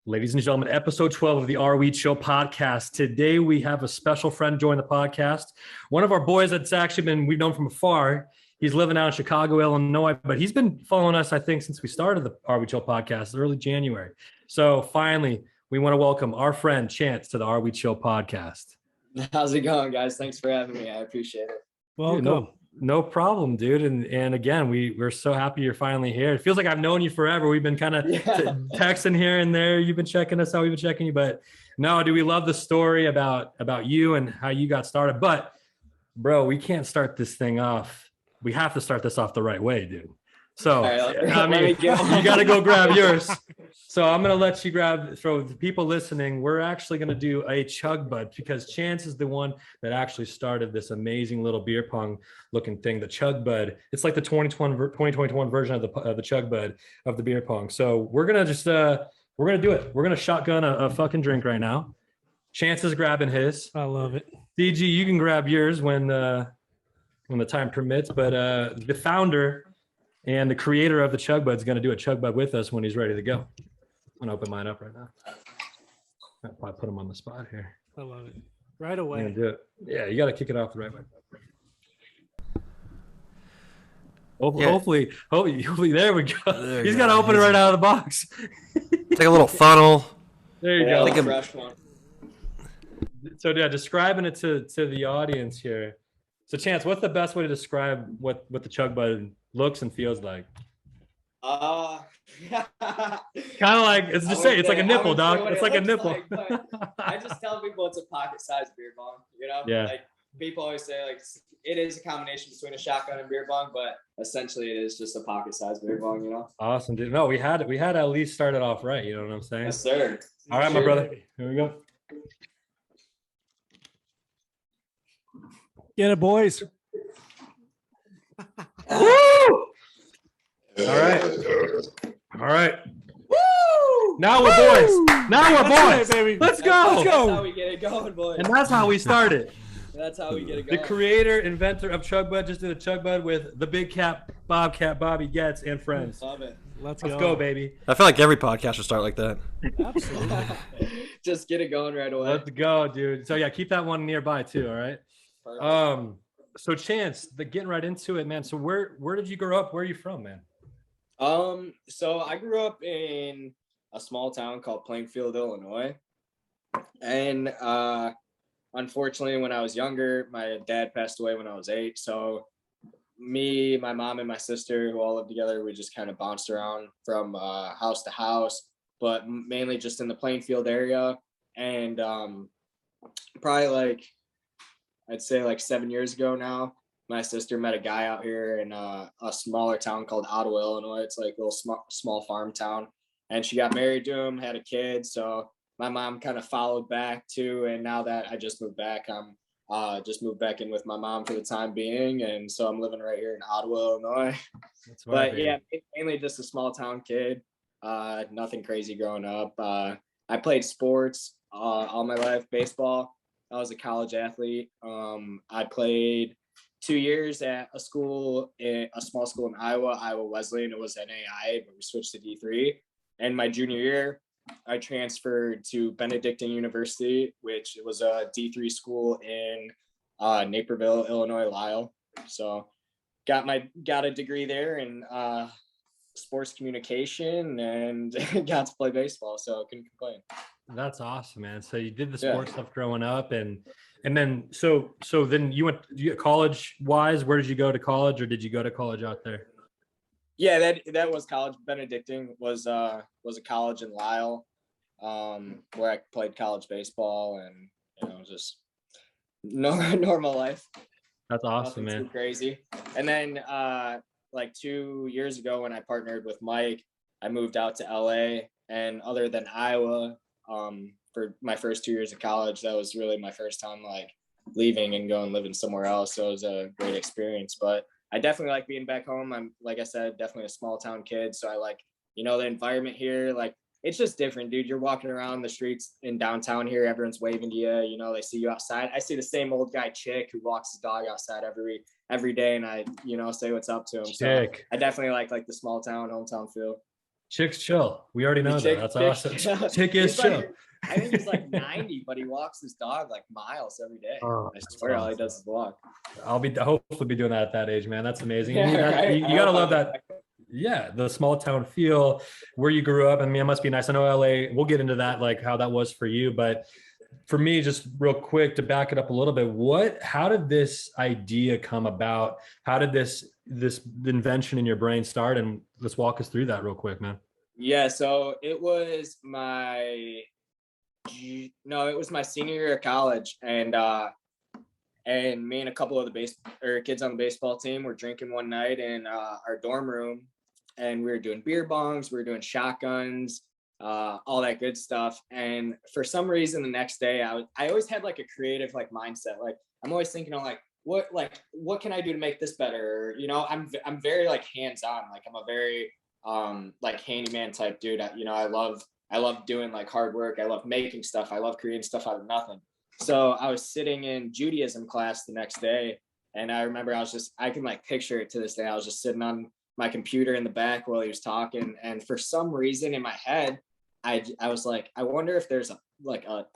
Ladies and gentlemen, episode 12 of the Are We Chill podcast. Today we have a special friend join the podcast. One of our boys that's actually we've known from afar. He's living out in Chicago, Illinois, but he's been following us, I think, since we started the Are We Chill podcast, early January. So finally, we want to welcome our friend Chance to the Are We Chill podcast. How's it going, guys? Thanks for having me. I appreciate it. Welcome. Dude, no problem, dude. And again, we're so happy you're finally here. It feels like I've known you forever. We've been kind of texting here and there. You've been checking us out. We've been checking you. But no, dude, we love the story about you and how you got started. But bro, we can't start this thing off. We have to start this off the right way, dude. So right, I mean, you got to go grab yours. So I'm going to let you for the people listening, we're actually going to do a Chugbud because Chance is the one that actually started this amazing little beer pong looking thing, the Chugbud. It's like the 2021 version of the Chugbud of the beer pong. So we're going to just, we're going to do it. We're going to shotgun a fucking drink right now. Chance is grabbing his. I love it. DG, you can grab yours when the time permits, but the founder and the creator of the Chugbud is going to do a Chugbud with us when he's ready to go. I'm going to open mine up right now. I'll probably put him on the spot here. I love it. Right away. Do it. Yeah, you got to kick it off the right way. Hopefully, there we go. He's got to open it right out of the box. It's like a little funnel. There you go. Like a fresh one. So yeah, describing it to the audience here. So Chance, what's the best way to describe what the Chugbud looks and feels like? Kind of like it's like a nipple, dog. It's like a nipple. I just tell people it's a pocket-sized beer bong. You know, like people always say, like it is a combination between a shotgun and beer bong, but essentially it is just a pocket-sized beer bong. You know. Awesome, dude. No, we had to at least start it off right. You know what I'm saying? Yes, sir. All right, my brother. Here we go. Get it, boys. Woo! All right. Woo! Now we're boys. Now we're boys. It, baby. Let's go. That's how we get it going, boys. And that's how we started. That's how we get it going. The creator, inventor of Chugbud just did a Chugbud with the big cat, Bobcat, Bobby Getz, and friends. Love it. Let's go, baby. I feel like every podcast should start like that. Absolutely. Just get it going right away. Let's go, dude. So yeah, keep that one nearby too. All right. Perfect. So Chance, getting right into it, man. So where did you grow up? Where are you from, man? So I grew up in a small town called Plainfield, Illinois. And unfortunately, when I was younger, my dad passed away when I was 8. So me, my mom, and my sister, who all lived together, we just kind of bounced around from house to house, but mainly just in the Plainfield area. And probably I'd say 7 years ago now, my sister met a guy out here in a smaller town called Ottawa, Illinois. It's like a little small farm town. And she got married to him, had a kid. So my mom kind of followed back too. And now that I just moved back, I'm just moved back in with my mom for the time being. And so I'm living right here in Ottawa, Illinois. That's right, but yeah, mainly just a small town kid. Nothing crazy growing up. I played sports all my life, baseball. I was a college athlete. I played 2 years at a small school in Iowa Wesleyan. It was NAI, but we switched to D3. And my junior year, I transferred to Benedictine University, which was a D3 school in Naperville, Illinois, Lisle. So got a degree there in sports communication and got to play baseball. So I couldn't complain. That's awesome, man. So you did the sports stuff growing up, and then so then you went college wise. Where did you go to college, or did you go to college out there? Yeah, that was college. Benedictine was a college in Lisle, where I played college baseball, and just normal life. That's awesome, Nothing man. Too crazy. And then 2 years ago, when I partnered with Mike, I moved out to LA, and other than Iowa. For my first 2 years of college, that was really my first time leaving and going living somewhere else. So it was a great experience, but I definitely like being back home. I'm, like I said, definitely a small town kid. So I like, the environment here, it's just different, dude. You're walking around the streets in downtown here. Everyone's waving to you. They see you outside. I see the same old guy Chick who walks his dog outside every day. And I, say what's up to him. Chick. So I definitely like the small town, hometown feel. Chicks chill. We already know that. That's awesome. Chick is He's like, chill. I think he's like 90, but he walks his dog like miles every day. Oh, I swear all he does is walk. I'll hopefully be doing that at that age, man. That's amazing. Yeah, right? You gotta love that. Yeah, the small town feel where you grew up. I mean, it must be nice. I know LA, we'll get into that, like how that was for you. But for me, just real quick to back it up a little bit, how did this idea come about? How did this invention in your brain start? And let's walk us through that real quick, man. Yeah, so it was my senior year of college, and me and a couple of the kids on the baseball team were drinking one night in our dorm room, and we were doing beer bongs, we were doing shotguns, all that good stuff. And for some reason, the next day, I always had like a creative like mindset. Like I'm always thinking of like what can I do to make this better? You know, I'm very like hands-on. Like I'm a very like handyman type dude. I love doing like hard work. I love making stuff. I love creating stuff out of nothing. So I was sitting in Judaism class the next day, and I remember I can like picture it to this day. I was just sitting on my computer in the back while he was talking, and for some reason in my head, I was like, I wonder if there's a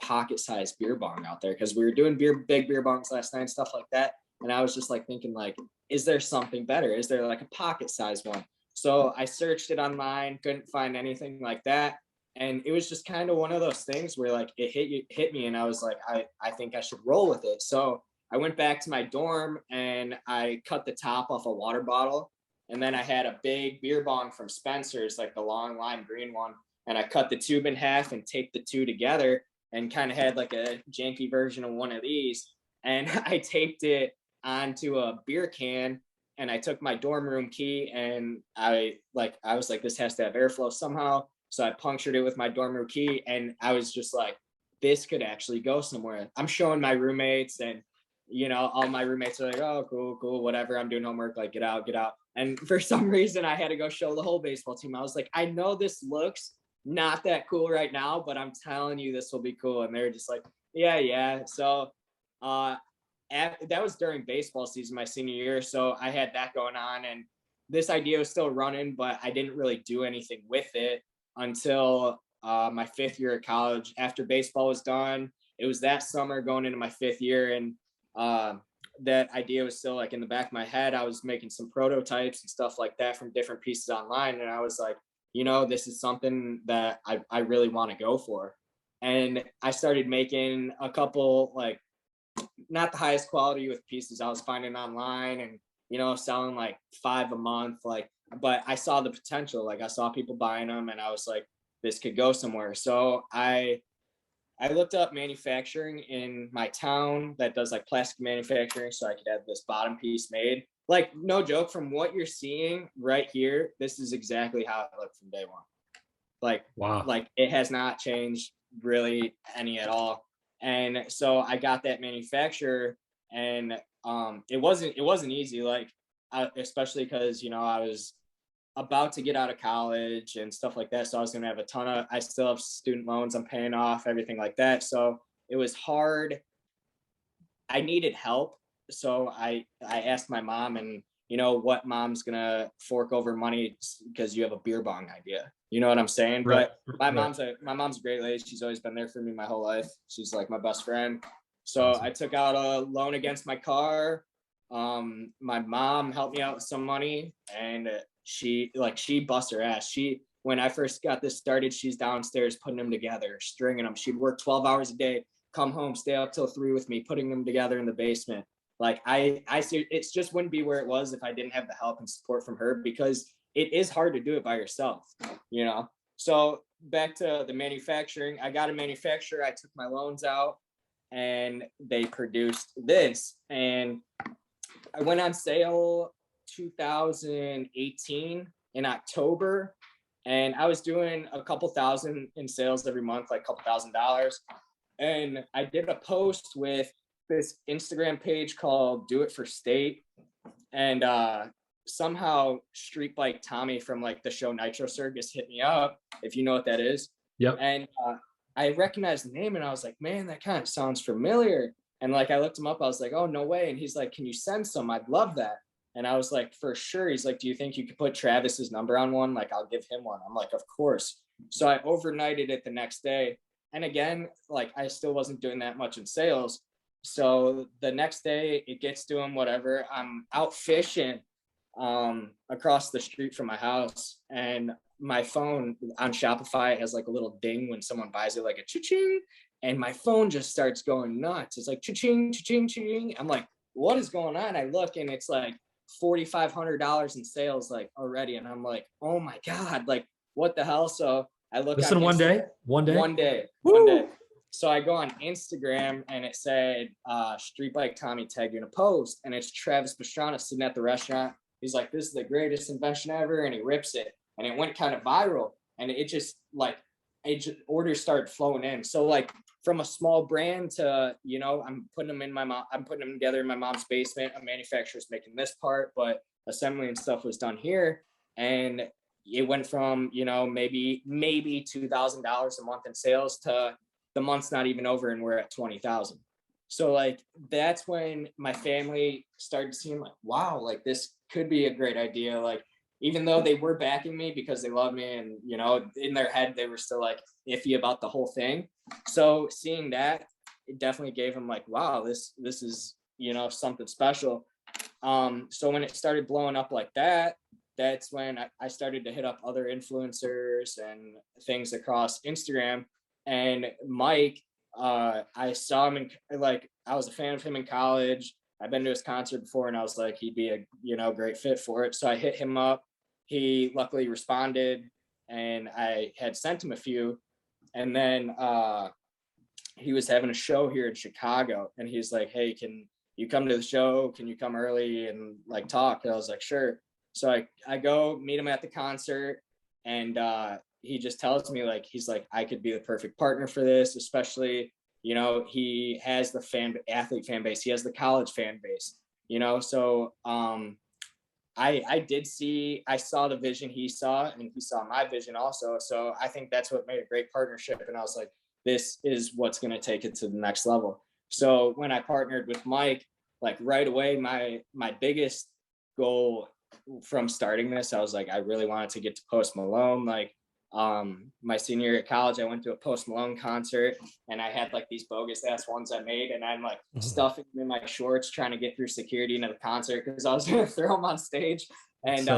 pocket-sized beer bong out there, because we were doing big beer bongs last night and stuff like that. And I was just like thinking, like, is there something better? Is there like a pocket-sized one? So I searched it online, couldn't find anything like that. And it was just kind of one of those things where like it hit me, and I was like, I think I should roll with it. So I went back to my dorm and I cut the top off a water bottle. And then I had a big beer bong from Spencer's, like the long lime green one. And I cut the tube in half and taped the two together, and kind of had like a janky version of one of these. And I taped it onto a beer can, and I took my dorm room key, and I was like, this has to have airflow somehow. So I punctured it with my dorm room key, and I was just like, this could actually go somewhere. I'm showing my roommates, and all my roommates are like, oh, cool, whatever. I'm doing homework, like get out. And for some reason I had to go show the whole baseball team. I was like, I know this looks not that cool right now, but I'm telling you, this will be cool. And they're just like, yeah. So that was during baseball season, my senior year. So I had that going on, and this idea was still running, but I didn't really do anything with it until my 5th year at college. After baseball was done, it was that summer going into my 5th year, and that idea was still like in the back of my head. I was making some prototypes and stuff like that from different pieces online, and I was like, this is something that I really want to go for. And I started making a couple, like, not the highest quality with pieces I was finding online, and selling like 5 a month, like, but I saw the potential. Like I saw people buying them, and I was like, this could go somewhere. So I looked up manufacturing in my town that does like plastic manufacturing, so I could have this bottom piece made. Like, no joke, from what you're seeing right here, this is exactly how it looked from day one. Like, wow. Like it has not changed really any at all. And so I got that manufacturer, and it wasn't easy, like, especially because I was about to get out of college and stuff like that. So I was going to have I still have student loans I'm paying off, everything like that. So it was hard. I needed help. So I asked my mom, and what mom's going to fork over money because you have a beer bong idea. You know what I'm saying? Right. But my mom's a great lady. She's always been there for me my whole life. She's like my best friend. So awesome. I took out a loan against my car. My mom helped me out with some money, and she busts her ass. When I first got this started, she's downstairs putting them together, stringing them. She'd work 12 hours a day, come home, stay up till 3 with me, putting them together in the basement. Like I see, it just wouldn't be where it was if I didn't have the help and support from her, because it is hard to do it by yourself, So back to the manufacturing, I got a manufacturer. I took my loans out, and they produced this, and I went on sale 2018 in October, and I was doing a couple thousand in sales every month, like a couple $1,000. And I did a post with this Instagram page called Do It for State, and somehow Street Bike Tommy from like the show Nitro Circus hit me up, if you know what that is. Yep. And I recognized the name, and I was like, man, that kind of sounds familiar. And like I looked him up, I was like, oh, no way. And he's like, can you send some? I'd love that. And I was like, for sure. He's like, do you think you could put Travis's number on one? Like, I'll give him one. I'm like, of course. So I overnighted it the next day. And again, like, I still wasn't doing that much in sales. So the next day it gets to him, whatever. I'm out fishing across the street from my house, and my phone on Shopify has like a little ding when someone buys it, like a cha-ching, and my phone just starts going nuts. It's like cha-ching, cha-ching, cha-ching. I'm like, what is going on? I look and it's like $4,500 in sales like already, and I'm like, oh my god, like what the hell? So I look. This in one day. One day. So I go on Instagram and it said Street Bike Tommy tagged you in a post, and it's Travis Pastrana sitting at the restaurant. He's like, this is the greatest invention ever, and he rips it, and it went kind of viral, and it just orders started flowing in. So like from a small brand to, you know, I'm putting them together in my mom's basement. A manufacturer's making this part, but assembly and stuff was done here, and it went from, you know, maybe $2,000 a month in sales to the month's not even over and we're at 20,000. So like, that's when my family started seeing like, wow, like this could be a great idea. Like, even though they were backing me because they love me, and, you know, in their head, they were still like iffy about the whole thing. So seeing that, it definitely gave them like, wow, this is, you know, something special. So when it started blowing up like that, that's when I started to hit up other influencers and things across Instagram. And Mike, I saw him I was a fan of him in college. I've been to his concert before, and I was like, he'd be a, you know, great fit for it. So I hit him up. He luckily responded, and I had sent him a few. And then he was having a show here in Chicago, and he's like, hey, can you come to the show? Can you come early and like talk? And I was like, sure. So I go meet him at the concert, and he just tells me like, he's like, I could be the perfect partner for this, especially, you know, he has the athlete fan base. He has the college fan base, you know? So I saw the vision he saw, and he saw my vision also. So I think that's what made a great partnership. And I was like, this is what's going to take it to the next level. So when I partnered with Mike, like right away, my biggest goal from starting this, I was like, I really wanted to get to Post Malone. Like, my senior year at college, I went to a Post Malone concert, and I had like these bogus ass ones I made, and I'm like stuffing them in my shorts, trying to get through security into the concert because I was going to throw them on stage. And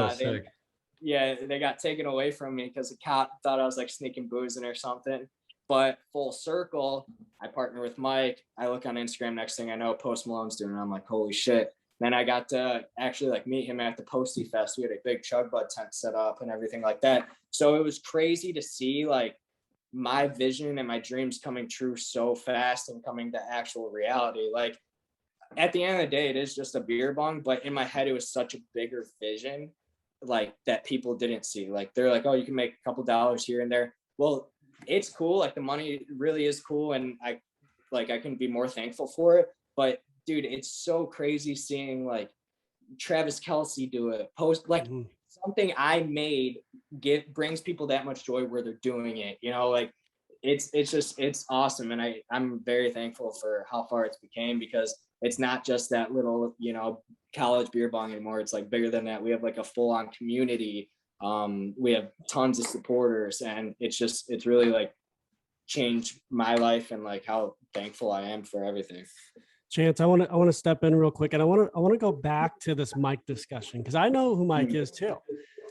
they got taken away from me because the cop thought I was like sneaking boozing or something. But full circle, I partner with Mike. I look on Instagram, next thing I know, Post Malone's doing it. I'm like, holy shit. Then I got to actually like meet him at the Posty Fest. We had a big Chugbud tent set up and everything like that. So it was crazy to see like my vision and my dreams coming true so fast and coming to actual reality. Like at the end of the day, it is just a beer bong, but in my head, it was such a bigger vision, like that people didn't see. Like they're like, oh, you can make a couple dollars here and there. Well, it's cool. Like the money really is cool. And I couldn't be more thankful for it. But dude, it's so crazy seeing like Travis Kelce do it, post like something I made brings people that much joy where they're doing it, you know, like it's awesome. And I'm very thankful for how far it's became, because it's not just that little, you know, college beer bong anymore. It's like bigger than that. We have like a full on community. We have tons of supporters, and it's really like changed my life and like how thankful I am for everything. Chance, I want to step in real quick, and I want to go back to this Mike discussion, because I know who Mike is too.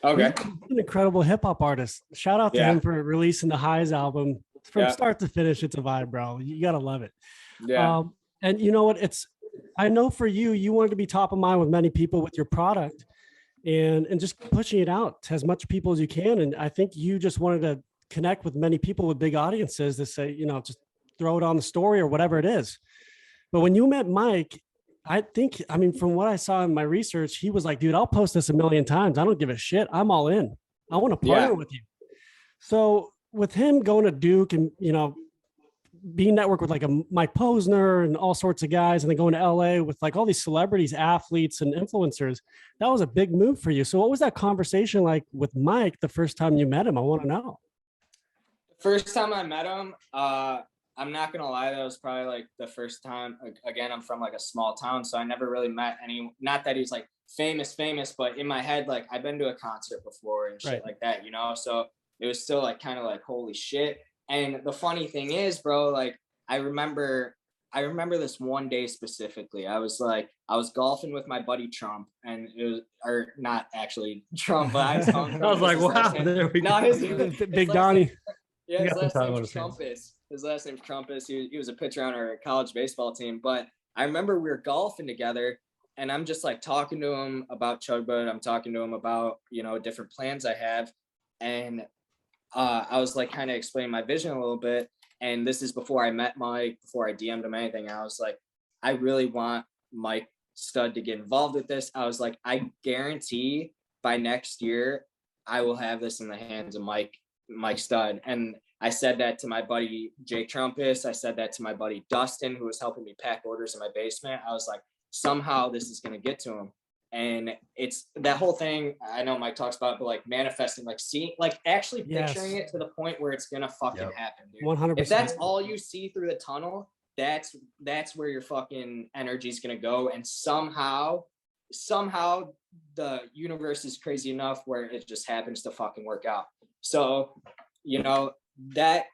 Okay. He's an incredible hip hop artist. Shout out to him for releasing the Highs album from start to finish. It's a vibe, bro. You gotta love it. Yeah. And you know what? I know for you wanted to be top of mind with many people with your product, and just pushing it out to as much people as you can. And I think you just wanted to connect with many people with big audiences to say, you know, just throw it on the story or whatever it is. But when you met Mike, I mean, from what I saw in my research, he was like, dude, I'll post this 1,000,000 times. I don't give a shit. I'm all in. I want to partner with you. So with him going to Duke and, you know, being networked with like a Mike Posner and all sorts of guys, and then going to LA with like all these celebrities, athletes, and influencers, that was a big move for you. So what was that conversation like with Mike the first time you met him? I want to know. First time I met him, I'm not gonna lie, that was probably like the first time. Again, I'm from like a small town, so I never really met any. Not that he's like famous, but in my head, like I've been to a concert before and shit like that, you know? So it was still like kind of like, holy shit. And the funny thing is, bro, like I remember this one day specifically. I was golfing with my buddy Trump, and it was, or not actually Trump, but I was calling Trump. I was like, wow, there we go. Big Donnie. Yeah, his last name's Trumpus. His last name's Trumpus. He was a pitcher on our college baseball team. But I remember we were golfing together, and I'm just like talking to him about Chugbud. I'm talking to him about, you know, different plans I have. And I was like kind of explaining my vision a little bit. And this is before I met Mike, before I DM'd him anything. I was like, I really want Mike Stud to get involved with this. I was like, I guarantee by next year, I will have this in the hands of Mike Stud. And I said that to my buddy Jake Trumpus. I said that to my buddy Dustin, who was helping me pack orders in my basement. I was like, somehow this is going to get to him. And it's that whole thing. I know Mike talks about, but like manifesting, like seeing, like actually picturing it to the point where it's going to fucking happen, dude. 100%. If that's all you see through the tunnel, that's where your fucking energy is going to go. And somehow the universe is crazy enough where it just happens to fucking work out. So, you know, that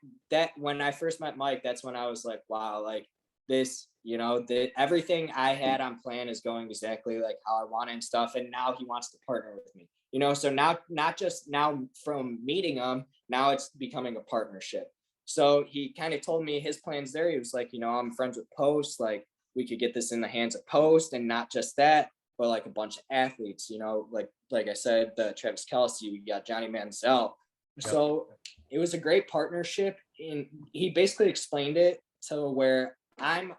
when I first met Mike, that's when I was like, wow, like this, you know, that everything I had on plan is going exactly like how I want and stuff. And now he wants to partner with me, you know? So now, not just now from meeting him, now it's becoming a partnership. So he kind of told me his plans there. He was like, you know, I'm friends with Post, like we could get this in the hands of Post, and not just that, but like a bunch of athletes, you know, like I said, the Travis Kelce, you got Johnny Manziel. Yep. So it was a great partnership. And he basically explained it to where I'm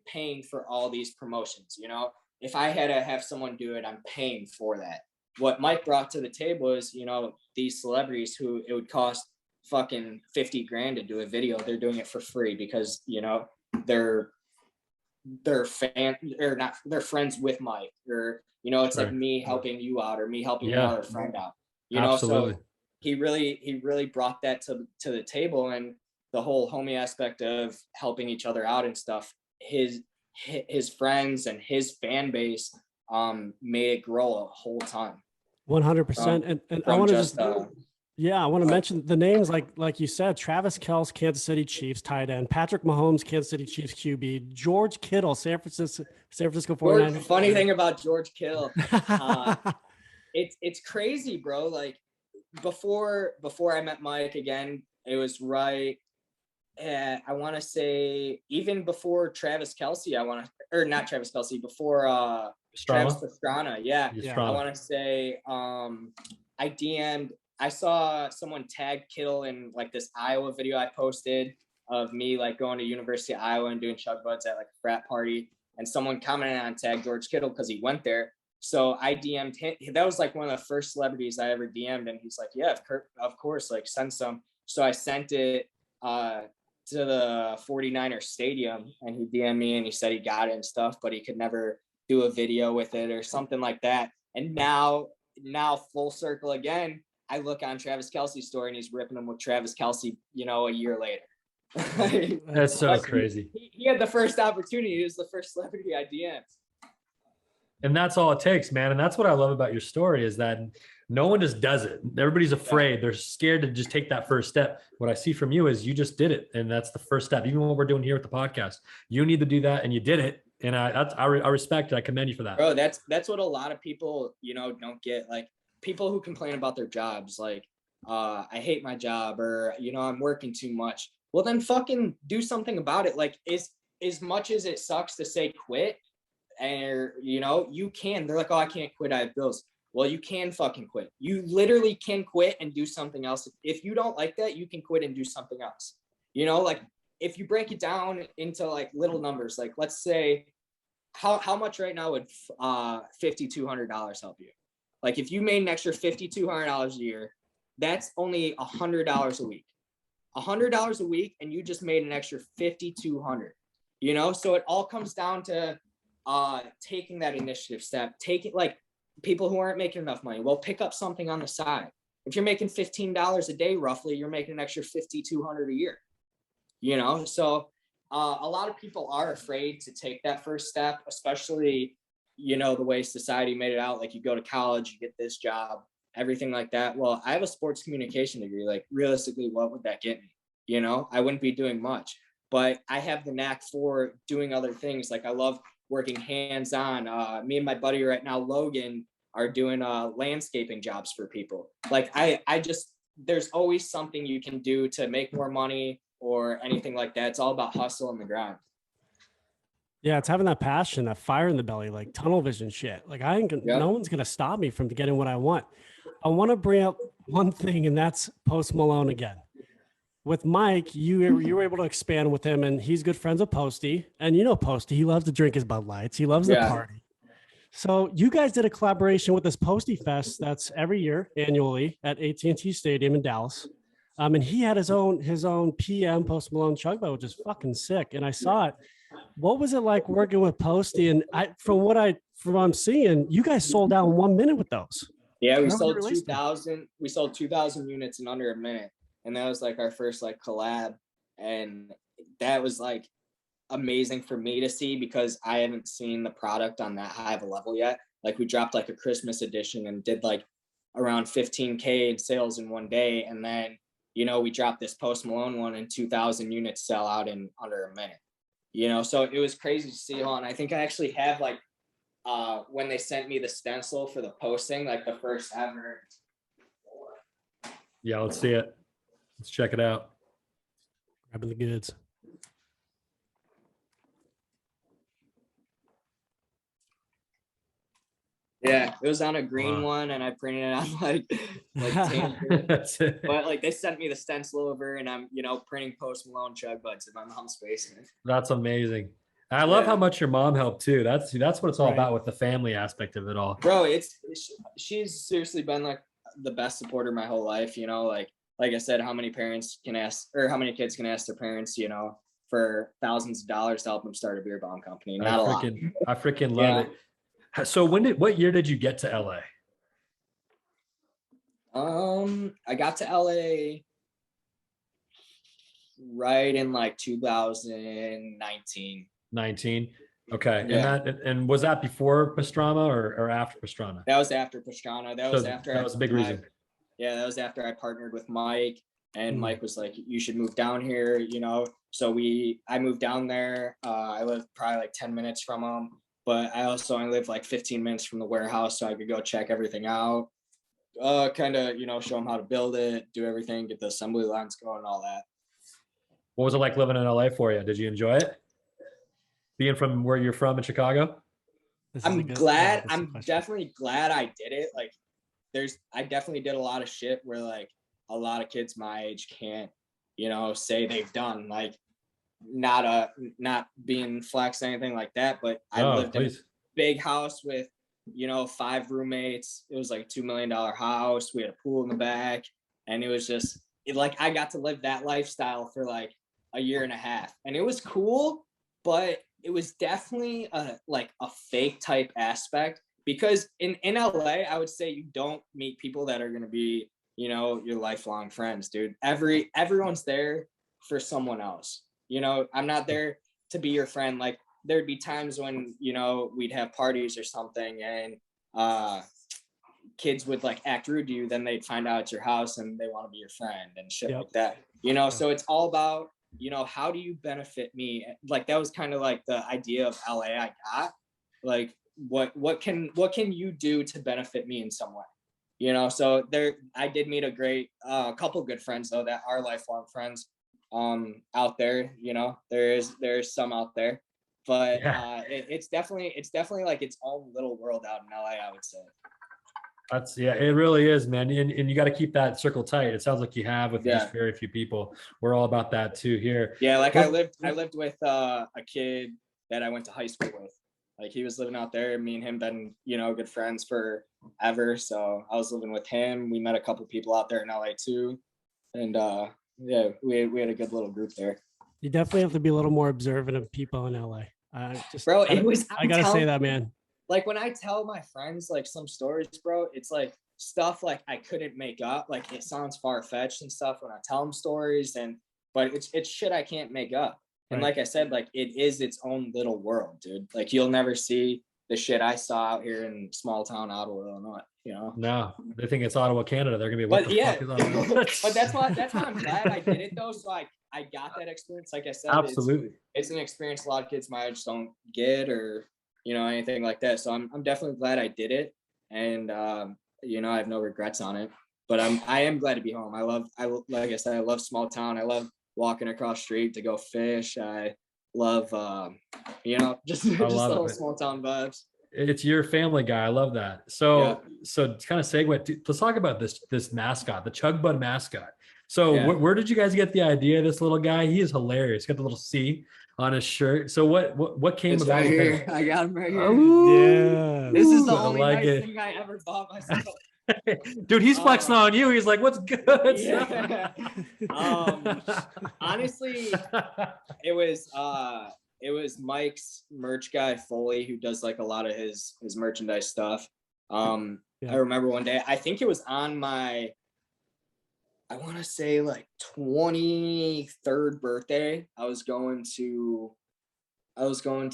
paying for all these promotions, you know. If I had to have someone do it, I'm paying for that. What Mike brought to the table is, you know, these celebrities who it would cost fucking 50 grand to do a video, they're doing it for free because, you know, they're friends with Mike, or, you know, it's like me helping you out or me helping another friend out, you know. So he really brought that to the table, and the whole homie aspect of helping each other out and stuff, his friends and his fan base made it grow a whole ton. 100%. And I want to I want to mention the names like you said: Travis Kelce, Kansas City Chiefs tight end; Patrick Mahomes, Kansas City Chiefs QB; George Kittle, San Francisco 49ers. Funny thing about George Kittle, it's crazy, bro. Like before I met Mike, again, it was right. I want to say even before Travis Kelce, not Travis Kelce, before Travis Pastrana. Yeah. I want to say I saw someone tag Kittle in like this Iowa video I posted of me like going to University of Iowa and doing Chugbuds at like a frat party, and someone commented on tag George Kittle because he went there. So I DM'd him. That was like one of the first celebrities I ever DM'd, and he's like, yeah, of course, like send some. So I sent it to the 49ers stadium, and he DM'd me and he said he got it and stuff, but he could never do a video with it or something like that. And now full circle again, I look on Travis Kelce's story and he's ripping him with Travis Kelce, you know, a year later. That's so crazy. He had the first opportunity. He was the first celebrity I DM'd. And that's all it takes, man. And that's what I love about your story, is that no one just does it. Everybody's afraid. They're scared to just take that first step. What I see from you is you just did it. And that's the first step. Even what we're doing here with the podcast, you need to do that. And you did it. And I respect it. I commend you for that. Bro, that's what a lot of people, you know, don't get. Like people who complain about their jobs, like, I hate my job, or, you know, I'm working too much. Well, then fucking do something about it. Like as much as it sucks to say quit, and, you know, you can. They're like, oh, I can't quit, I have bills. Well, you can fucking quit. You literally can quit and do something else. If you don't like that, you can quit and do something else. You know, like if you break it down into like little numbers, like let's say how much right now would $5,200 help you? Like if you made an extra $5,200 a year, that's only $100 a week. $100 a week, and you just made an extra $5,200. You know, so it all comes down to taking that initiative step, taking like people who aren't making enough money. Well, pick up something on the side. If you're making $15 a day, roughly, you're making an extra $5,200 a year, you know? So a lot of people are afraid to take that first step, especially the way society made it out, like you go to college, you get this job, everything like that. Well, I have a sports communication degree. Like realistically, what would that get me? I wouldn't be doing much, but I have the knack for doing other things. Like I love working hands-on. Me and my buddy right now, Logan, are doing landscaping jobs for people. Like I just, there's always something you can do to make more money or anything like that. It's all about hustle and the grind. Yeah, it's having that passion, that fire in the belly, like tunnel vision shit. Like no one's gonna stop me from getting what I want. I want to bring up one thing, and that's Post Malone again. With Mike, you were able to expand with him, and he's good friends with Posty. And Posty, he loves to drink his Bud Lights. He loves the party. So you guys did a collaboration with this Posty Fest that's every year annually at AT&T Stadium in Dallas. And he had his own PM Post Malone Chugbud, which is fucking sick. And I saw it. What was it like working with Posty? And from what I'm seeing, you guys sold out in 1 minute with those. Yeah, we sold 2,000. We sold 2,000 units in under a minute, and that was like our first like collab, and that was like amazing for me to see because I haven't seen the product on that high of a level yet. Like we dropped like a Christmas edition and did like around 15K in sales in one day, and then we dropped this Post Malone one and 2,000 units sell out in under a minute. So it was crazy to see on. I think I actually have like when they sent me the stencil for the posting, like the first ever. Yeah, let's see it. Let's check it out. Grabbing the goods. Yeah, it was on a green one, and I printed it on like That's it. but like they sent me the stencil over, and I'm printing Post Malone Chugbuds in my mom's basement. That's amazing. I love how much your mom helped too. That's what it's all about with the family aspect of it all. Bro, she's seriously been like the best supporter my whole life. Like I said, how many parents can ask, or how many kids can ask their parents, for thousands of dollars to help them start a beer bomb company? Not a lot. I freaking love it. So what year did you get to LA? I got to LA right in like 2019. 19. Okay. Yeah. And was that before Pastrana or after Pastrana? That was after Pastrana. That was a big reason. That was after I partnered with Mike, and Mike was like, you should move down here, So I moved down there. I lived probably like 10 minutes from him, but I also only lived like 15 minutes from the warehouse, so I could go check everything out, kind of, show them how to build it, do everything, get the assembly lines going, all that. What was it like living in LA for you? Did you enjoy it? Being from where you're from in Chicago? I'm definitely glad I did it. Like I definitely did a lot of shit where like a lot of kids my age can't, say they've done, like not being flex, anything like that. But I lived in a big house with, 5 roommates. It was like a $2 million house. We had a pool in the back, and it was just like, I got to live that lifestyle for like a year and a half, and it was cool, but it was definitely a fake type aspect, because in LA, I would say you don't meet people that are going to be, your lifelong friends, dude. Everyone's there for someone else. I'm not there to be your friend. Like there'd be times when, we'd have parties or something, and kids would like act rude to you. Then they'd find out it's your house and they want to be your friend and shit like that. So it's all about, how do you benefit me? Like that was kind of like the idea of LA I got. Like what can you do to benefit me in some way? So I did meet a great couple good friends though that are lifelong friends out there. There's some out there, but it's definitely like its own little world out in LA, I would say. It really is, man. And you got to keep that circle tight. It sounds like you have with just very few people. We're all about that too here. Yeah. Like I lived with a kid that I went to high school with. Like he was living out there. Me and him been, good friends forever. So I was living with him. We met a couple people out there in LA too. And we had a good little group there. You definitely have to be a little more observant of people in LA. I gotta say that, man. Like when I tell my friends like some stories, bro, it's like stuff like I couldn't make up. Like it sounds far-fetched and stuff when I tell them stories, but it's shit I can't make up. And like I said, like it is its own little world, dude. Like you'll never see the shit I saw out here in small town Ottawa, Illinois, No, they think it's Ottawa, Canada. They're gonna be, what But the yeah, fuck is Ottawa? but that's why I'm glad I did it though. So I got that experience. Like I said, Absolutely. it's an experience a lot of kids my age don't get, or anything like that. So I'm definitely glad I did it, and I have no regrets on it. But I am glad to be home. Like I said, I love small town. I love walking across the street to go fish. I love just little small town vibes. It's your family guy. I love that. So to kind of segue, let's talk about this mascot, the Chugbud mascot. So where did you guys get the idea of this little guy? He is hilarious. He's got the little C on his shirt. So what came It's about right here? I got him right here. Yeah. This is the only thing I ever bought myself. Dude, he's flexing on you. He's like, "What's good?" Yeah. Honestly, it was Mike's merch guy Foley, who does like a lot of his merchandise stuff. I remember one day, I think it was on my, I want to say like 23rd birthday. I was going to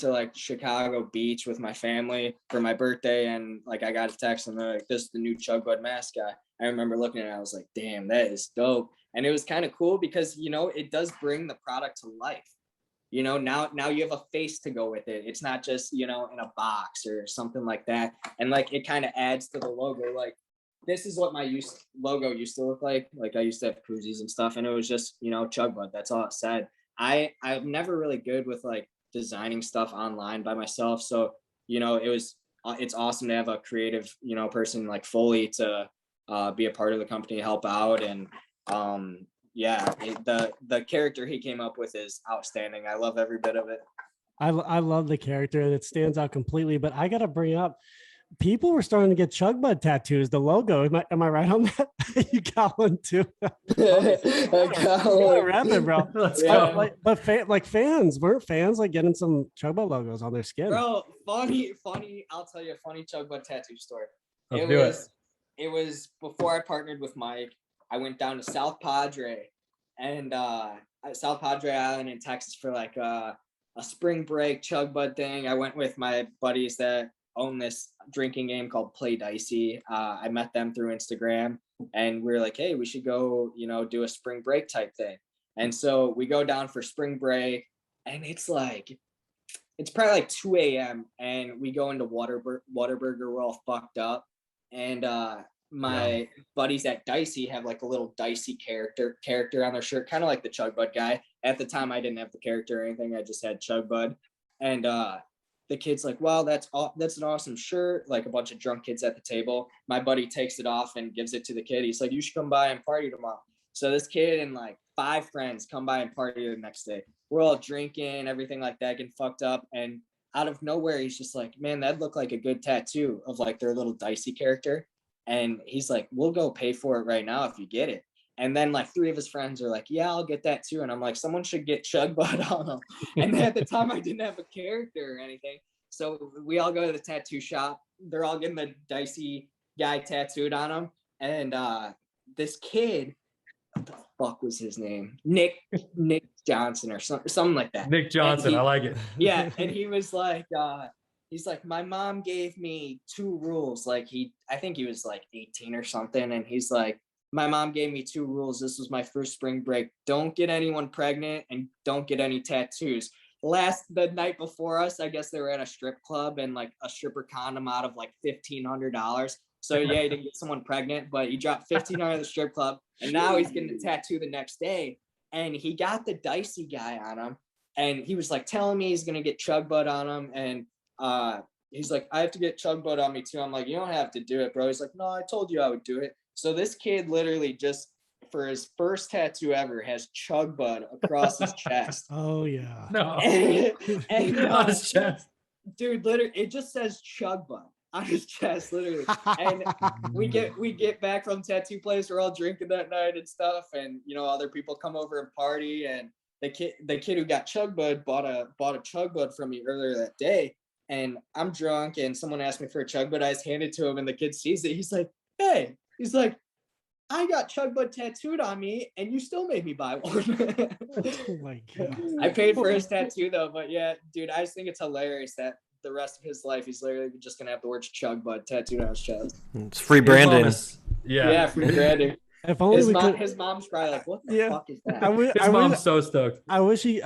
like Chicago Beach with my family for my birthday, and like I got a text and they're like, "This is the new Chugbud mascot." I remember looking at it, I was like, "Damn, that is dope." And it was kind of cool because it does bring the product to life. Now you have a face to go with it. It's not just in a box or something like that. And like it kind of adds to the logo. Like this is what my logo used to look like. Like I used to have koozies and stuff, and it was just Chugbud. That's all it said. I'm never really good with like designing stuff online by myself, so it's awesome to have a creative person like Foley to be a part of the company, help out. And the character he came up with is outstanding. I love every bit of it. I love the character, and it stands out completely. But I gotta bring up, people were starting to get Chugbud tattoos, the logo. Am I right on that? You got one too. I got one. Wrap it, bro. Let's go. But fans weren't fans like getting some Chugbud logos on their skin. Bro, funny. I'll tell you a funny Chugbud tattoo story. It was before I partnered with Mike. I went down to South Padre Island in Texas for like a spring break Chugbud thing. I went with my buddies that own this drinking game called Play Dicey. I met them through Instagram, and we were like, "Hey, we should go, do a spring break type thing." And so we go down for spring break, and it's probably like 2 a.m. and we go into Whataburger. We're all fucked up, and my buddies at Dicey have like a little Dicey character on their shirt, kind of like the Chugbud guy. At the time, I didn't have the character or anything. I just had Chugbud, and the kid's like, "Wow, that's an awesome shirt." Like a bunch of drunk kids at the table. My buddy takes it off and gives it to the kid. He's like, "You should come by and party tomorrow." So this kid and like 5 friends come by and party the next day. We're all drinking, everything like that, getting fucked up. And out of nowhere, he's just like, "Man, that'd look like a good tattoo of like their little Dicey character." And he's like, "We'll go pay for it right now if you get it." And then like 3 of his friends are like, "Yeah, I'll get that too." And I'm like, someone should get Chugbud on them. And at the time I didn't have a character or anything. So we all go to the tattoo shop. They're all getting the Dicey guy tattooed on them. And this kid, what the fuck was his name? Nick Johnson or something like that. Nick Johnson, I like it. Yeah. And he was like, he's like, "My mom gave me 2 rules." Like I think he was like 18 or something. And he's like, "My mom gave me 2 rules. This was my first spring break. Don't get anyone pregnant and don't get any tattoos." The night before us, I guess they were at a strip club, and like a stripper condom out of like $1,500. So yeah, he didn't get someone pregnant, but he dropped $1,500 at the strip club, and now he's getting a tattoo the next day. And he got the Dicey guy on him, and he was like telling me he's gonna get Chugbud on him, and he's like, "I have to get Chugbud on me too." I'm like, "You don't have to do it, bro." He's like, "No, I told you I would do it." So this kid literally just, for his first tattoo ever, has Chugbud across his chest. Oh yeah. No. and On his chest. Dude, literally, it just says Chugbud on his chest, literally. And we get back from tattoo place. We're all drinking that night and stuff, and other people come over and party. And the kid who got Chugbud bought a Chugbud from me earlier that day. And I'm drunk, and someone asked me for a Chugbud. I just handed it to him, and the kid sees it. He's like, "Hey," he's like, "I got Chugbud tattooed on me, and you still made me buy one." Oh my God. I paid for his tattoo though, but yeah, dude, I just think it's hilarious that the rest of his life, he's literally just gonna have the word Chugbud tattooed on his chest. It's free branding. Yeah, free branding. If only His mom's probably like, what the fuck is that? His mom's so stoked. I wish he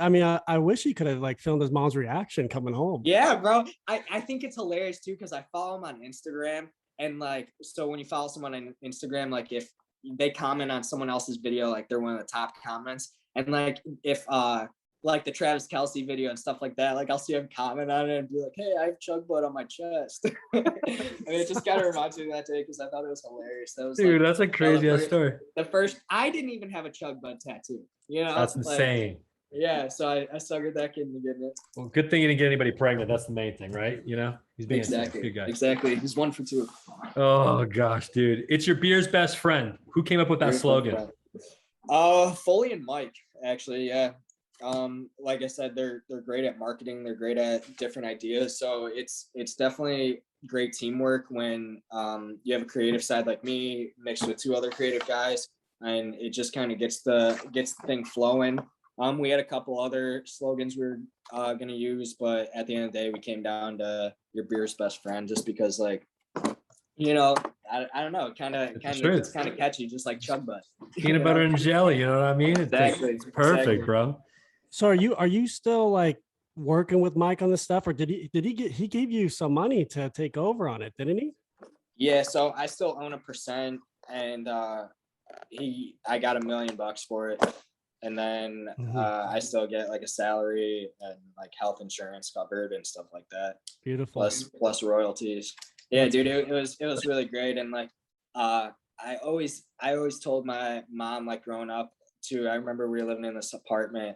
could have like filmed his mom's reaction coming home. Yeah, bro. I think it's hilarious too, because I follow him on Instagram, and like, so when you follow someone on Instagram, like if they comment on someone else's video, like they're one of the top comments, and like if like the Travis Kelce video and stuff like that, like I'll see him comment on it and be like, hey, I have Chugbud on my chest. And it just kind of reminds me of that day because I thought it was hilarious. That was dude, that's a crazy ass story. I didn't even have a Chugbud tattoo, you know? That's insane. Like, yeah, so I suckered that kid into getting it. Well, good thing you didn't get anybody pregnant. That's the main thing, right? You know, he's being a good guy. Exactly. He's 1 for 2. Oh gosh, dude. It's your beer's best friend. Who came up with that slogan? Foley and Mike, actually, yeah. Like I said, they're great at marketing, they're great at different ideas. So it's definitely great teamwork when you have a creative side like me mixed with 2 other creative guys, and it just kind of gets the thing flowing. We had a couple other slogans we were gonna use, but at the end of the day, we came down to your beer's best friend, just because, like, you know, I don't know, it's kind of catchy, just like Chugbud. Peanut butter and jelly, you know what I mean? Exactly. It's perfect, exactly. bro. So are you still like working with Mike on this stuff, or did he gave you some money to take over on it, didn't he? Yeah, so I still own 1%, and I got $1 million for it. And then I still get like a salary and like health insurance covered and stuff like that. Beautiful. Plus royalties. Yeah, dude, it was really great. And like I always told my mom, like growing up too, I remember we were living in this apartment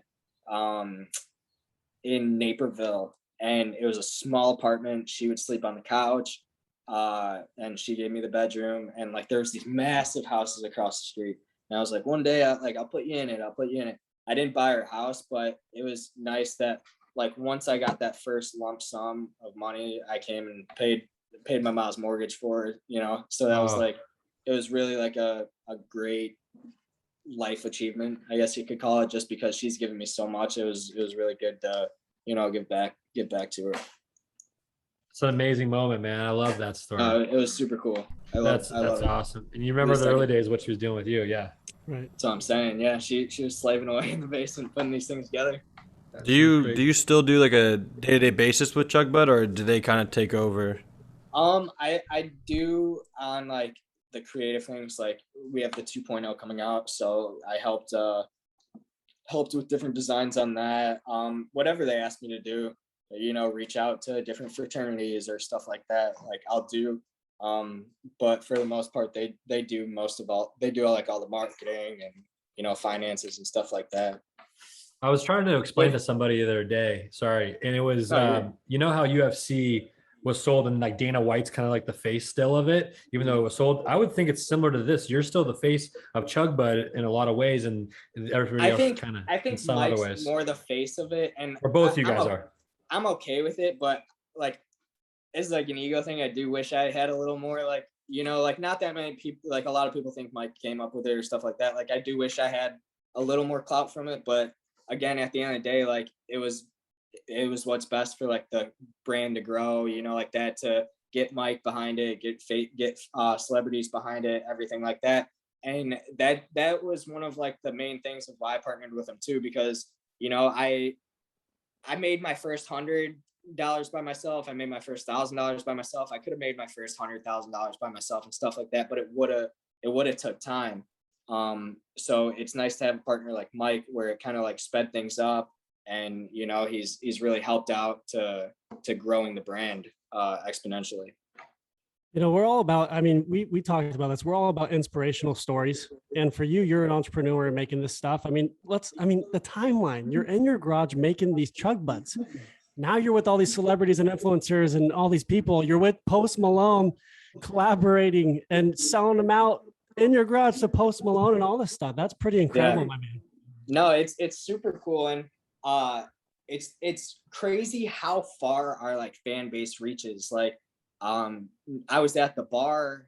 in Naperville, and it was a small apartment. She would sleep on the couch, and she gave me the bedroom, and like there was these massive houses across the street. And I was like, one day I'll put you in it. I didn't buy her house, but it was nice that like once I got that first lump sum of money, I came and paid my mom's mortgage for it, you know? So that was like, it was really like a great life achievement, I guess you could call it, just because she's given me so much. It was really good to, you know, give back to her. It's an amazing moment, man. I love that story. It was super cool. That's awesome. And you remember the early days, what she was doing with you. Yeah. Right. That's what I'm saying. Yeah. She was slaving away in the basement, putting these things together. Do you still do like a day-to-day basis with Chugbud, or do they kind of take over? I do on like the creative things. Like we have the 2.0 coming out, so I helped with different designs on that. Whatever they ask me to do, you know, reach out to different fraternities or stuff like that, like I'll do. But for the most part, they do all the marketing and, you know, finances and stuff like that. I was trying to explain to somebody the other day, sorry, and it was you know how UFC was sold and like Dana White's kind of like the face still of it, even though it was sold. I would think it's similar to this. You're still the face of Chugbud in a lot of ways, and everybody else kind of in some Mike's other ways. More the face of it, and or both you guys are. I'm okay with it, but like it's like an ego thing. I do wish I had a little more, like, you know, like not that many people, like a lot of people think Mike came up with it or stuff like that. Like I do wish I had a little more clout from it, but again, at the end of the day, like it was what's best for like the brand to grow, you know, like that, to get Mike behind it, get celebrities behind it, everything like that. And that was one of like the main things of why I partnered with him too, because, you know, I made my first $100 by myself. I made my first $1,000 by myself. I could have made my first $100,000 by myself and stuff like that, but it would have took time. So it's nice to have a partner like Mike, where it kind of like sped things up, and, you know, he's really helped out to growing the brand exponentially. You know, we're all about, I mean, we talked about this. We're all about inspirational stories. And for you, you're an entrepreneur making this stuff. I mean, the timeline, you're in your garage making these Chugbuds. Now you're with all these celebrities and influencers and all these people. You're with Post Malone, collaborating and selling them out in your garage to Post Malone and all this stuff. That's pretty incredible, my man. No, it's super cool. And it's crazy how far our like fan base reaches. Like, I was at the bar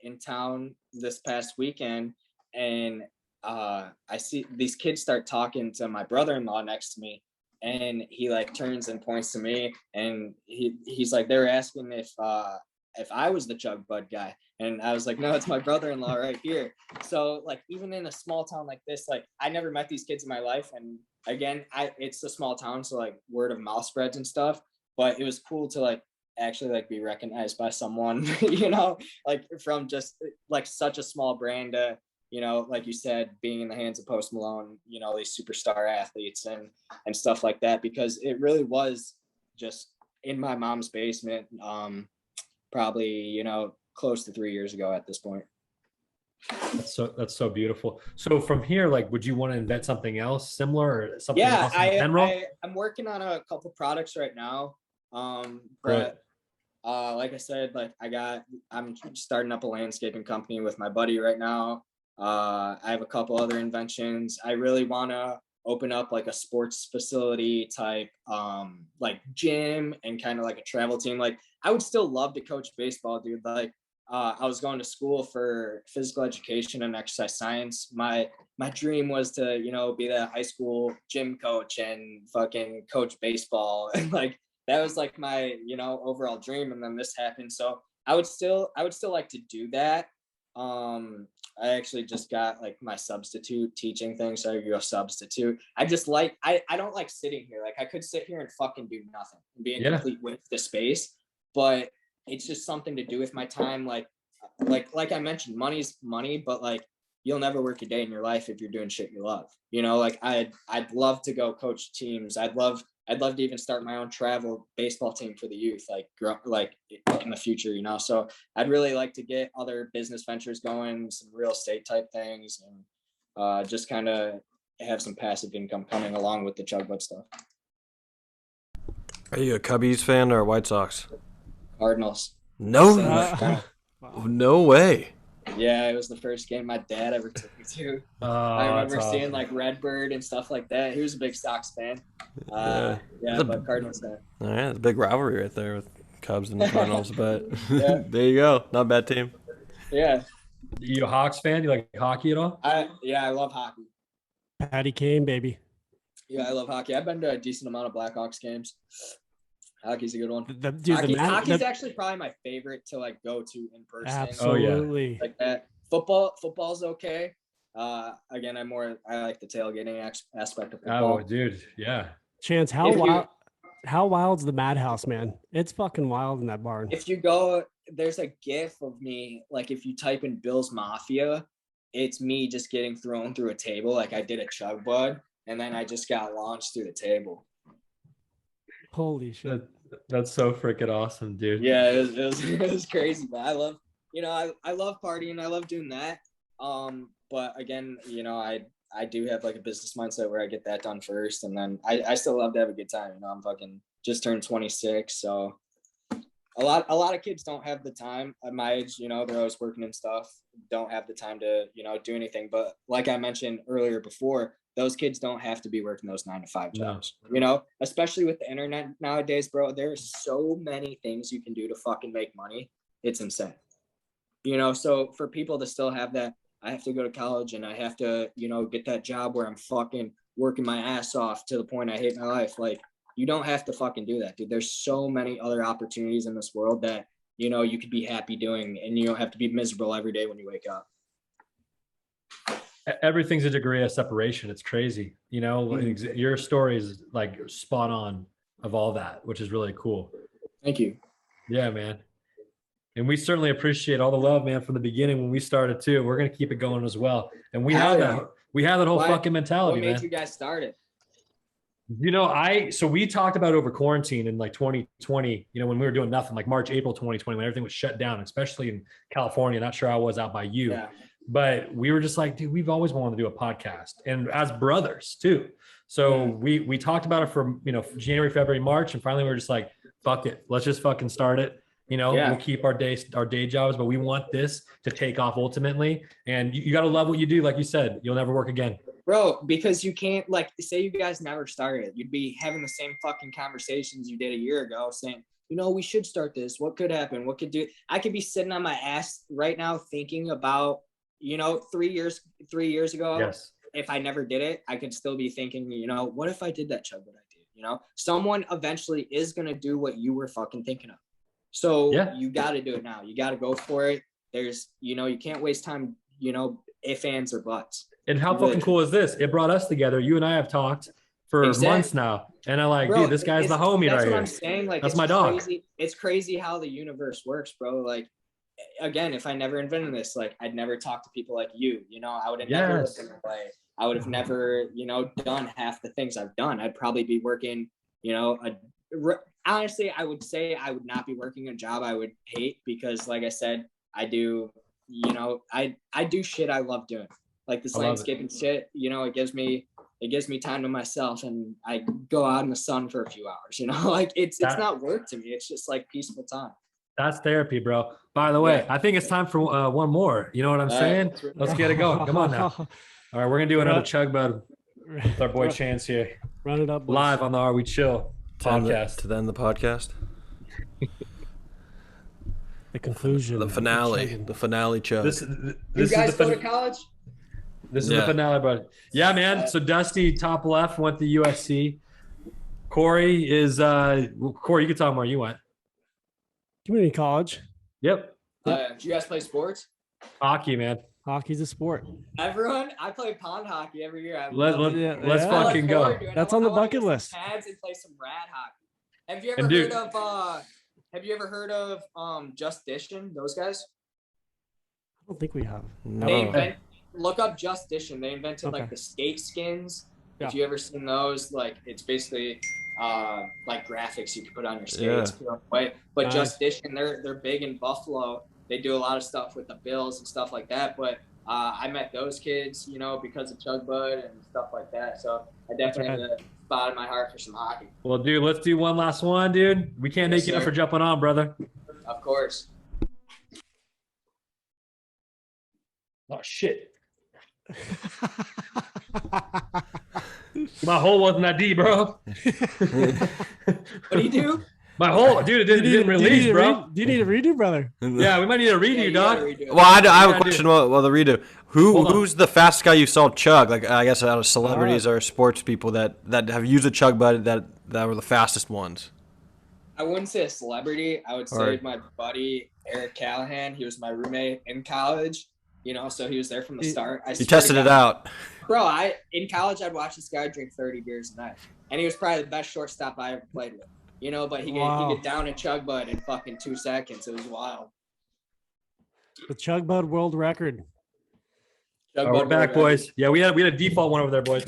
in town this past weekend, and I see these kids start talking to my brother-in-law next to me, and he like turns and points to me, and he's like, they're asking if I was the Chugbud guy. And I was like, no, it's my brother-in-law right here. So like, even in a small town like this, like I never met these kids in my life. And again, it's a small town, so like word of mouth spreads and stuff, but it was cool to like actually like be recognized by someone, you know, like from just like such a small brand, you know, like you said, being in the hands of Post Malone, you know, these superstar athletes and stuff like that, because it really was just in my mom's basement, probably, you know, close to 3 years ago at this point. That's so beautiful. So from here, like, would you want to invent something else similar or something else in general? I'm working on a couple products right now. But like I said, like I'm starting up a landscaping company with my buddy right now. I have a couple other inventions. I really want to open up like a sports facility type, like gym and kind of like a travel team. Like I would still love to coach baseball, dude. Like I was going to school for physical education and exercise science. My dream was to, you know, be the high school gym coach and fucking coach baseball. And like, that was like my, you know, overall dream. And then this happened. So I would still like to do that. I actually just got like my substitute teaching thing. So I go substitute. I just like, I don't like sitting here. Like I could sit here and fucking do nothing and be in complete with the space, but it's just something to do with my time. Like I mentioned, money's money, but like you'll never work a day in your life if you're doing shit you love. You know, like I'd love to go coach teams. I'd love to even start my own travel baseball team for the youth, like in the future, you know. So I'd really like to get other business ventures going, some real estate type things, and just kind of have some passive income coming along with the Chugbud stuff. Are you a Cubbies fan or White Sox? Cardinals. No way. Yeah, it was the first game my dad ever took me to. I remember seeing like Redbird and stuff like that. He was a big Sox fan. But Cardinals fan. All right, it's a big rivalry right there with Cubs and the Cardinals, but there you go. Not a bad team. Yeah. You a Hawks fan? You like hockey at all? I love hockey. Patty Kane, baby. Yeah, I love hockey. I've been to a decent amount of Blackhawks games. Hockey's a good one. Hockey's actually probably my favorite to like go to in person. Absolutely. Like that. Football's okay. Again, I like the tailgating aspect of football. Oh, dude, yeah. Chance, how wild's the Madhouse, man? It's fucking wild in that barn. If you go, there's a GIF of me. Like if you type in Bill's Mafia, it's me just getting thrown through a table. Like I did a Chugbud, and then I just got launched through the table. Holy shit. That's so freaking awesome, dude. Yeah, it was crazy, but I love, you know, I love partying. I love doing that. But again, you know, I do have like a business mindset where I get that done first. And then I still love to have a good time. You know, I'm fucking just turned 26. So a lot of kids don't have the time at my age, you know, they're always working and stuff, don't have the time to, you know, do anything. But like I mentioned earlier before, those kids don't have to be working those 9-to-5 jobs, you know, especially with the internet nowadays, bro. There's so many things you can do to fucking make money. It's insane, you know? So for people to still have that, I have to go to college and I have to, you know, get that job where I'm fucking working my ass off to the point I hate my life. Like, you don't have to fucking do that, dude. There's so many other opportunities in this world that, you know, you could be happy doing, and you don't have to be miserable every day when you wake up. Everything's a degree of separation. It's crazy. You know, your story is like spot on of all that, which is really cool. Thank you. Yeah, man. And we certainly appreciate all the love, man, from the beginning when we started too. We're going to keep it going as well. And we have that whole fucking mentality, man. What made you guys start it? You know, so we talked about over quarantine in like 2020, you know, when we were doing nothing, like March, April 2020, when everything was shut down, especially in California. Not sure how I was out by you. Yeah. But we were just like, dude, we've always wanted to do a podcast, and as brothers too. So we talked about it for, you know, January, February, March. And finally we were just like, fuck it. Let's just fucking start it. You know, we'll keep our day jobs, but we want this to take off ultimately. And you got to love what you do. Like you said, you'll never work again. Bro, because you can't, like, say you guys never started, you'd be having the same fucking conversations you did a year ago saying, you know, we should start this. What could happen? What could do? I could be sitting on my ass right now thinking about, you know, 3 years ago, if I never did it, I could still be thinking, you know, what if I did that Chugbud I did? You know, someone eventually is going to do what you were fucking thinking of. So you got to do it now. You got to go for it. There's, you know, you can't waste time, you know, ifs, ands, or buts. And how fucking cool is this? It brought us together. You and I have talked for months now. And I'm like, bro, dude, this guy's the homie right here. That's what I'm saying. Like, that's my dog. Crazy. It's crazy how the universe works, bro. Like, again, if I never invented this, like, I'd never talk to people like you. You know, I would have never lived in LA. I would have never, you know, done half the things I've done. I'd probably be working, you know, honestly, I would say I would not be working a job I would hate because, like I said, I do, you know, I do shit I love doing. Like this landscaping shit, you know, it gives me time to myself, and I go out in the sun for a few hours, you know, like it's not work to me. It's just like peaceful time. That's therapy, bro. By the way, I think it's time for one more. You know what I'm saying? Let's get it going. Come on now. All right, we're gonna do another Chugbud with our boy Chance here. Run it up, boys. Live on the Are We Chill podcast. To end the podcast. The conclusion. The finale. The finale, Chug. This you guys go to college? This is the finale, bud. Yeah, man. So Dusty, top left, went to USC. Corey is Corey, you can talk more. You went. Community college. Yep. Do you guys play sports? Hockey, man. Hockey's a sport. Everyone, I play pond hockey every year. Let's fucking go. That's on the bucket list. Pads and play some rad hockey. Have you ever heard of Just Dishin', those guys? I don't think we have. No. Look up Just Dishin'. They invented like the skate skins. Yeah. If you ever seen those, like it's basically like graphics you can put on your skates. But Just Dishin', they're big in Buffalo. They do a lot of stuff with the Bills and stuff like that. But I met those kids, you know, because of Chugbud and stuff like that. So I definitely have a spot in my heart for some hockey. Well, dude, let's do one last one, dude. We can't thank you enough for jumping on, brother. Of course. Oh, shit. My hole wasn't that deep, bro. What do you do? My hole, dude, it didn't release, bro. Do you need a redo, brother? Yeah, we might need a redo, dog. Well, I have a question while the redo. Who's the fastest guy you saw chug? Like, I guess out of celebrities or sports people that have used a Chugbud that were the fastest ones. I wouldn't say a celebrity. I would say my buddy Eric Callahan. He was my roommate in college. You know, so he was there from the start. He tested it out. Bro, in college, I'd watch this guy drink 30 beers a night. And he was probably the best shortstop I ever played with. You know, but he get down a Chugbud in fucking 2 seconds. It was wild. The Chugbud world record. We're back, boys. Yeah, we had a default one over there, boys.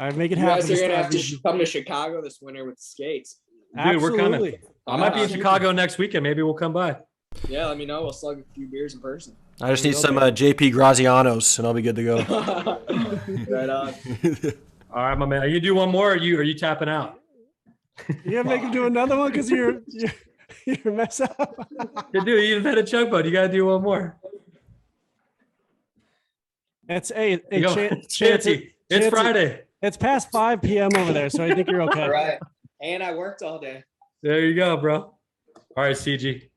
All right, make it happen. You guys are going to have to come to Chicago this winter with the skates. Dude, Absolutely. we're coming. I might be in Chicago next weekend. Maybe we'll come by. Yeah, let me know. We'll slug a few beers in person. I just need some JP Grazianos, and I'll be good to go. Right on. All right, my man. Are you do one more, or are you tapping out? You gotta make him do another one because you're mess up. Dude, you invented Chugbud. You gotta do one more. It's Chancey. It's Friday. It's past 5 p.m. over there, so I think you're okay. All right. And I worked all day. There you go, bro. All right, CG.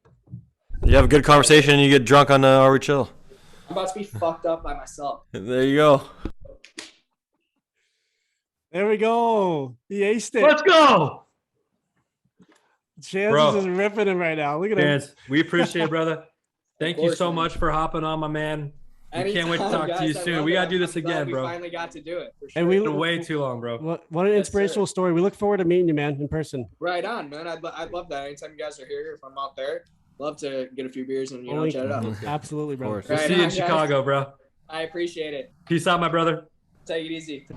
You have a good conversation and you get drunk on Are We Chill. I'm about to be fucked up by myself. There you go. There we go. He aced it. Let's go. Chance is ripping him right now. Look at him. We appreciate it, brother. Thank you so much for hopping on, my man. We can't wait to talk to you soon. We got to do this again, bro. We finally got to do it. For sure. And we way too long, bro. What an inspirational story. We look forward to meeting you, man, in person. Right on, man. I'd love that. Anytime you guys are here, if I'm out there, love to get a few beers and chat it up. Absolutely, bro. We'll see you in Chicago, bro. I appreciate it. Peace out, my brother. Take it easy.